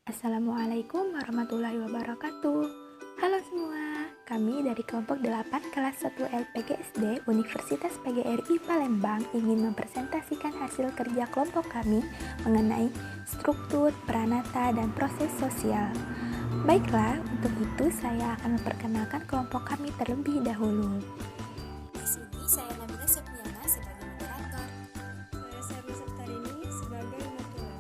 Assalamualaikum warahmatullahi wabarakatuh. Halo semua, kami dari kelompok 8 kelas 1 LPGSD Universitas PGRI Palembang ingin mempresentasikan hasil kerja kelompok kami mengenai struktur, peranata, dan proses sosial. Baiklah, untuk itu saya akan memperkenalkan kelompok kami terlebih dahulu. Di sini saya Nabila Septiana sebagai moderator. Saya Sherly Septarini sebagai moderator.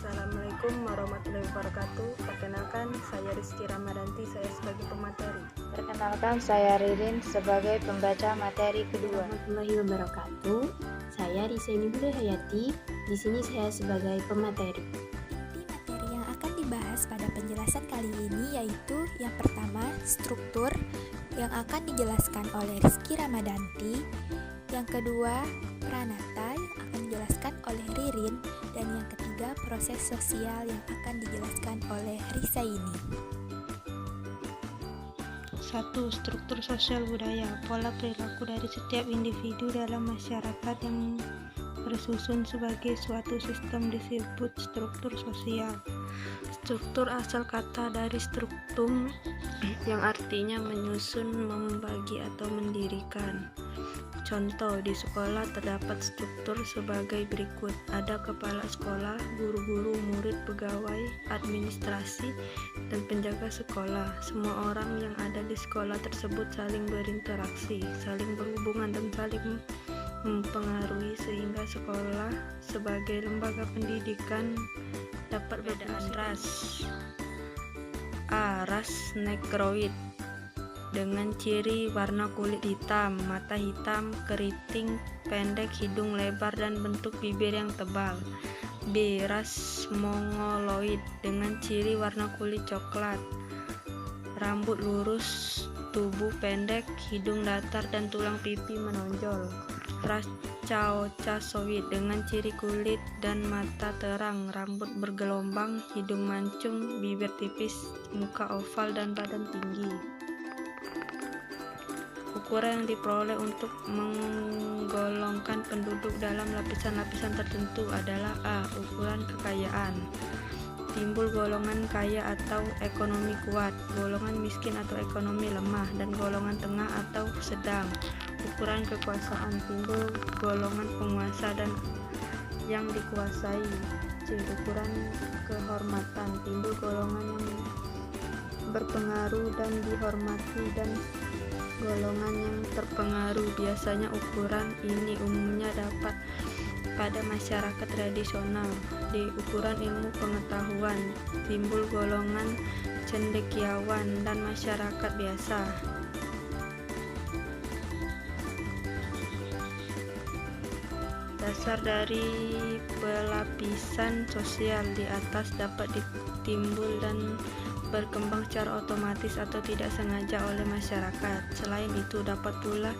Assalamualaikum warahmatullahi wabarakatuh. Perkenalkan, saya Rizky Ramadanti, saya sebagai pemateri. Perkenalkan, saya Ririn sebagai pembaca materi kedua. Warahmatullahi wabarakatuh. Saya Risaini Hayati. Di sini saya sebagai pemateri. Di materi yang akan dibahas pada penjelasan kali ini yaitu yang pertama, struktur yang akan dijelaskan oleh Rizky Ramadanti. Yang kedua, peranata yang akan dijelaskan oleh Ririn. Dan yang ketiga, proses sosial yang akan dijelaskan oleh Risaini. 1. Struktur sosial budaya. Pola perilaku dari setiap individu dalam masyarakat yang bersusun sebagai suatu sistem disebut struktur sosial. Struktur asal kata dari struktum yang artinya menyusun, membagi, atau mendirikan. Contoh, di sekolah terdapat struktur sebagai berikut. Ada kepala sekolah, guru-guru, murid, pegawai, administrasi, dan penjaga sekolah. Semua orang yang ada di sekolah tersebut saling berinteraksi, saling berhubungan, dan saling mempengaruhi sehingga sekolah sebagai lembaga pendidikan dapat berbedaan ras. A. Ras negroid dengan ciri warna kulit hitam, mata hitam, keriting pendek, hidung lebar, dan bentuk bibir yang tebal. B. Ras mongoloid dengan ciri warna kulit coklat, rambut lurus, tubuh pendek, hidung datar, dan tulang pipi menonjol. Ras caucasoid dengan ciri kulit dan mata terang, rambut bergelombang, hidung mancung, bibir tipis, muka oval, dan badan tinggi. Ukuran yang diperoleh untuk menggolongkan penduduk dalam lapisan-lapisan tertentu adalah A. Ukuran kekayaan. Timbul golongan kaya atau ekonomi kuat, golongan miskin atau ekonomi lemah, dan golongan tengah atau sedang. Ukuran kekuasaan. Timbul golongan penguasa dan yang dikuasai. C. Ukuran kehormatan. Timbul golongan yang berpengaruh dan dihormati dan golongan yang terpengaruh. Biasanya ukuran ini umumnya dapat pada masyarakat tradisional. Di ukuran ilmu pengetahuan, timbul golongan cendekiawan dan masyarakat biasa. Dasar dari pelapisan sosial di atas dapat ditimbul dan berkembang secara otomatis atau tidak sengaja oleh masyarakat. Selain itu, dapat pula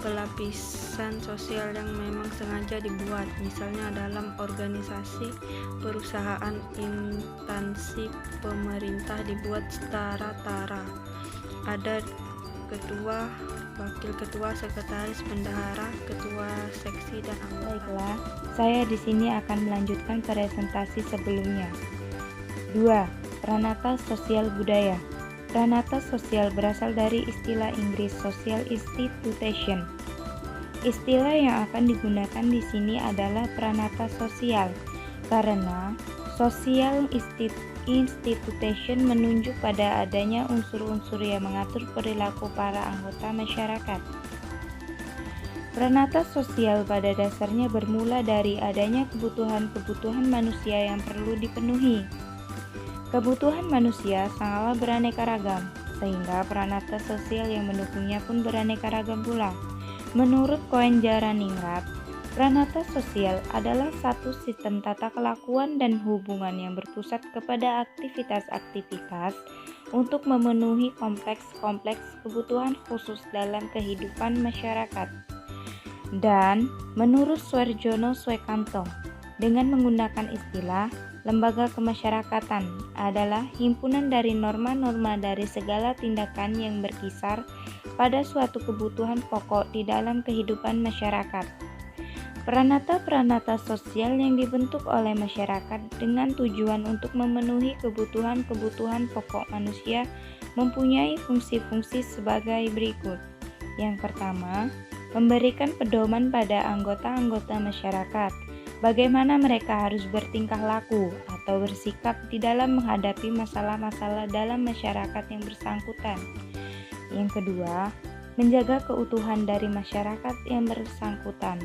pelapisan sosial yang memang sengaja dibuat, misalnya dalam organisasi, perusahaan, instansi pemerintah dibuat setara-tara. Ada ketua, wakil ketua, sekretaris, bendahara, ketua seksi, dan anggota. Baiklah, saya di sini akan melanjutkan presentasi sebelumnya. 2. Peranata sosial budaya. Peranata sosial berasal dari istilah Inggris social institution. Istilah yang akan digunakan di sini adalah peranata sosial karena social institution menunjuk pada adanya unsur-unsur yang mengatur perilaku para anggota masyarakat. Peranata sosial pada dasarnya bermula dari adanya kebutuhan-kebutuhan manusia yang perlu dipenuhi. Kebutuhan manusia sangatlah beraneka ragam, sehingga peranata sosial yang mendukungnya pun beraneka ragam pula. Menurut Koen Jaraningrat, peranata sosial adalah satu sistem tata kelakuan dan hubungan yang berpusat kepada aktivitas-aktivitas untuk memenuhi kompleks-kompleks kebutuhan khusus dalam kehidupan masyarakat. Dan menurut Suarjono Swekanto, dengan menggunakan istilah lembaga kemasyarakatan adalah himpunan dari norma-norma dari segala tindakan yang berkisar pada suatu kebutuhan pokok di dalam kehidupan masyarakat. Peranata-peranata sosial yang dibentuk oleh masyarakat dengan tujuan untuk memenuhi kebutuhan-kebutuhan pokok manusia mempunyai fungsi-fungsi sebagai berikut. Yang pertama, memberikan pedoman pada anggota-anggota masyarakat, bagaimana mereka harus bertingkah laku atau bersikap di dalam menghadapi masalah-masalah dalam masyarakat yang bersangkutan. Yang kedua, menjaga keutuhan dari masyarakat yang bersangkutan.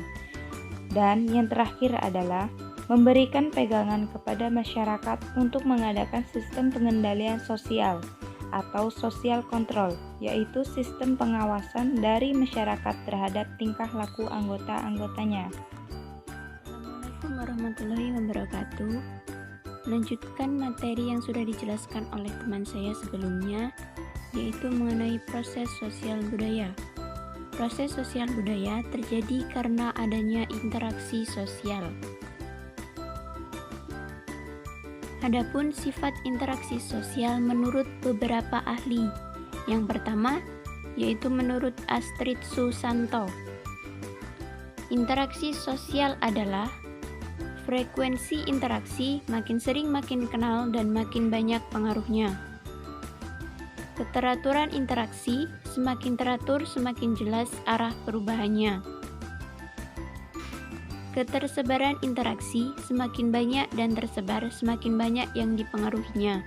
Dan yang terakhir adalah memberikan pegangan kepada masyarakat untuk mengadakan sistem pengendalian sosial atau social control, yaitu sistem pengawasan dari masyarakat terhadap tingkah laku anggota-anggotanya. Assalamualaikum warahmatullahi wabarakatuh. Melanjutkan materi yang sudah dijelaskan oleh teman saya sebelumnya, yaitu mengenai proses sosial budaya. Proses sosial budaya terjadi karena adanya interaksi sosial. Adapun sifat interaksi sosial menurut beberapa ahli. Yang pertama, yaitu menurut Astrid Susanto. Interaksi sosial adalah frekuensi interaksi makin sering makin kenal dan makin banyak pengaruhnya. Keteraturan interaksi semakin teratur semakin jelas arah perubahannya. Ketersebaran interaksi semakin banyak dan tersebar semakin banyak yang dipengaruhinya.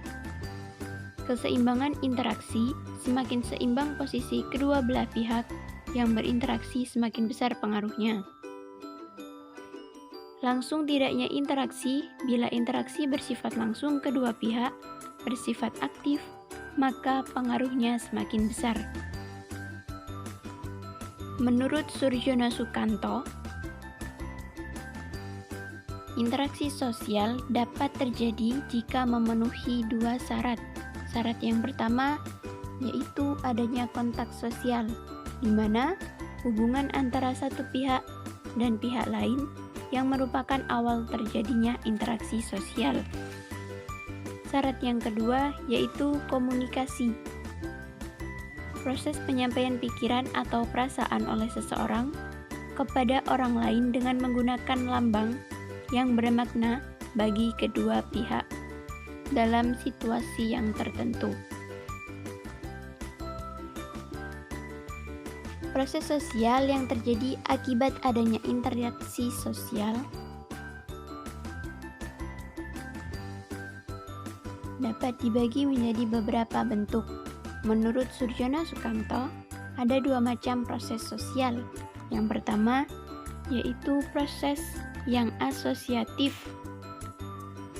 Keseimbangan interaksi semakin seimbang posisi kedua belah pihak yang berinteraksi semakin besar pengaruhnya. Langsung tidaknya interaksi, bila interaksi bersifat langsung kedua pihak bersifat aktif, maka pengaruhnya semakin besar. Menurut Surjono Sukanto, interaksi sosial dapat terjadi jika memenuhi dua syarat. Syarat yang pertama yaitu adanya kontak sosial, di mana hubungan antara satu pihak dan pihak lain yang merupakan awal terjadinya interaksi sosial. Syarat yang kedua yaitu komunikasi. Proses penyampaian pikiran atau perasaan oleh seseorang kepada orang lain dengan menggunakan lambang yang bermakna bagi kedua pihak dalam situasi yang tertentu. Proses sosial yang terjadi akibat adanya interaksi sosial dapat dibagi menjadi beberapa bentuk. Menurut Surjono Sukanto, ada dua macam proses sosial. Yang pertama, yaitu proses yang asosiatif,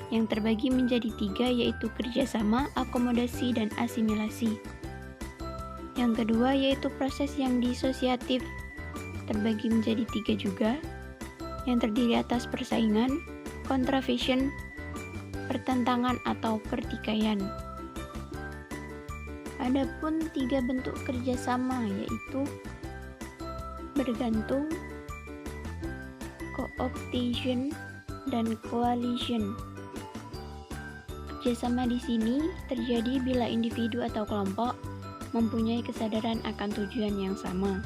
yang terbagi menjadi tiga, yaitu kerjasama, akomodasi, dan asimilasi. Yang kedua, yaitu proses yang disosiatif, terbagi menjadi tiga juga, yang terdiri atas persaingan, contravention, pertentangan atau pertikaian. Adapun tiga bentuk kerjasama yaitu bergantung, co-optation, dan coalition. Kerjasama di sini terjadi bila individu atau kelompok mempunyai kesadaran akan tujuan yang sama.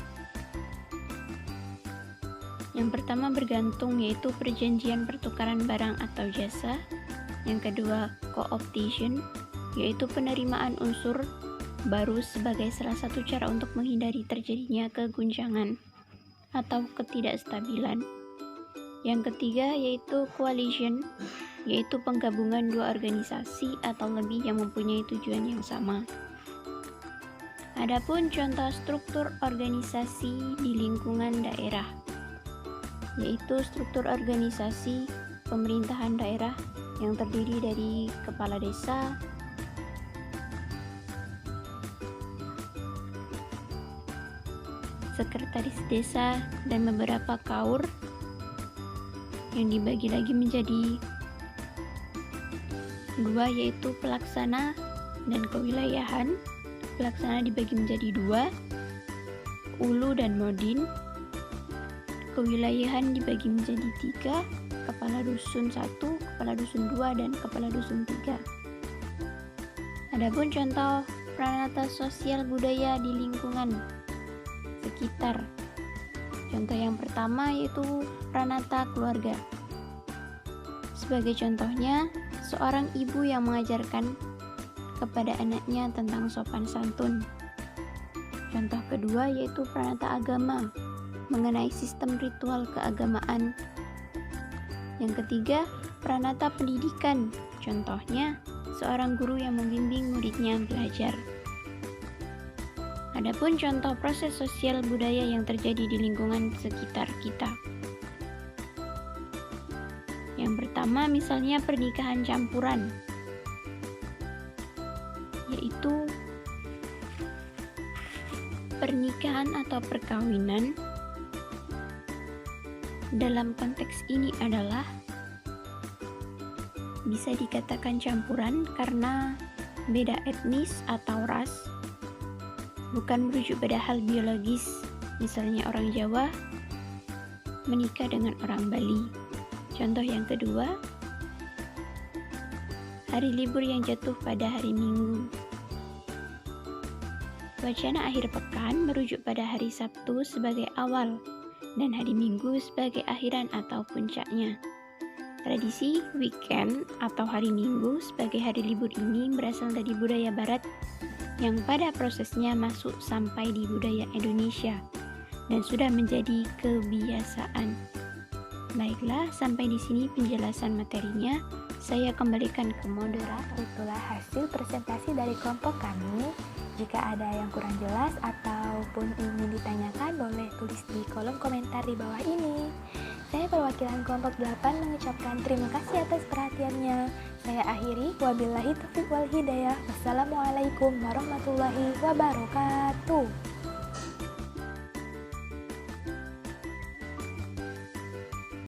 Yang pertama bergantung yaitu perjanjian pertukaran barang atau jasa. Yang kedua, co-optation, yaitu penerimaan unsur baru sebagai salah satu cara untuk menghindari terjadinya keguncangan atau ketidakstabilan. Yang ketiga yaitu coalition, yaitu penggabungan dua organisasi atau lebih yang mempunyai tujuan yang sama. Adapun contoh struktur organisasi di lingkungan daerah, yaitu struktur organisasi pemerintahan daerah yang terdiri dari kepala desa, sekretaris desa, dan beberapa kaur yang dibagi lagi menjadi dua, yaitu pelaksana dan kewilayahan. Pelaksana dibagi menjadi dua, ulu dan modin. Kewilayahan dibagi menjadi tiga, kepala dusun 1, kepala dusun 2, dan kepala dusun 3. Adapun contoh peranata sosial budaya di lingkungan sekitar, Contoh yang pertama yaitu pranata keluarga. Sebagai contohnya, seorang ibu yang mengajarkan kepada anaknya tentang sopan santun. Contoh kedua yaitu pranata agama, mengenai sistem ritual keagamaan. Yang ketiga, pranata pendidikan. Contohnya, seorang guru yang membimbing muridnya belajar. Adapun contoh proses sosial budaya yang terjadi di lingkungan sekitar kita. Yang pertama misalnya pernikahan campuran, yaitu pernikahan atau perkawinan dalam konteks ini adalah bisa dikatakan campuran karena beda etnis atau ras, bukan merujuk pada hal biologis, misalnya orang Jawa menikah dengan orang Bali. Contoh yang kedua, hari libur yang jatuh pada hari Minggu. Wacana akhir pekan merujuk pada hari Sabtu sebagai awal dan hari Minggu sebagai akhiran atau puncaknya. Tradisi weekend atau hari Minggu sebagai hari libur ini berasal dari budaya Barat yang pada prosesnya masuk sampai di budaya Indonesia dan sudah menjadi kebiasaan. Baiklah, sampai di sini penjelasan materinya. Saya kembalikan ke moderator. Itulah hasil presentasi dari kelompok kami. Jika ada yang kurang jelas ataupun ingin ditanyakan, boleh tulis di kolom komentar di bawah ini. Saya perwakilan kelompok 8 mengucapkan terima kasih atas perhatiannya. Saya akhiri, wabillahi taufiq wal hidayah. Wassalamualaikum warahmatullahi wabarakatuh.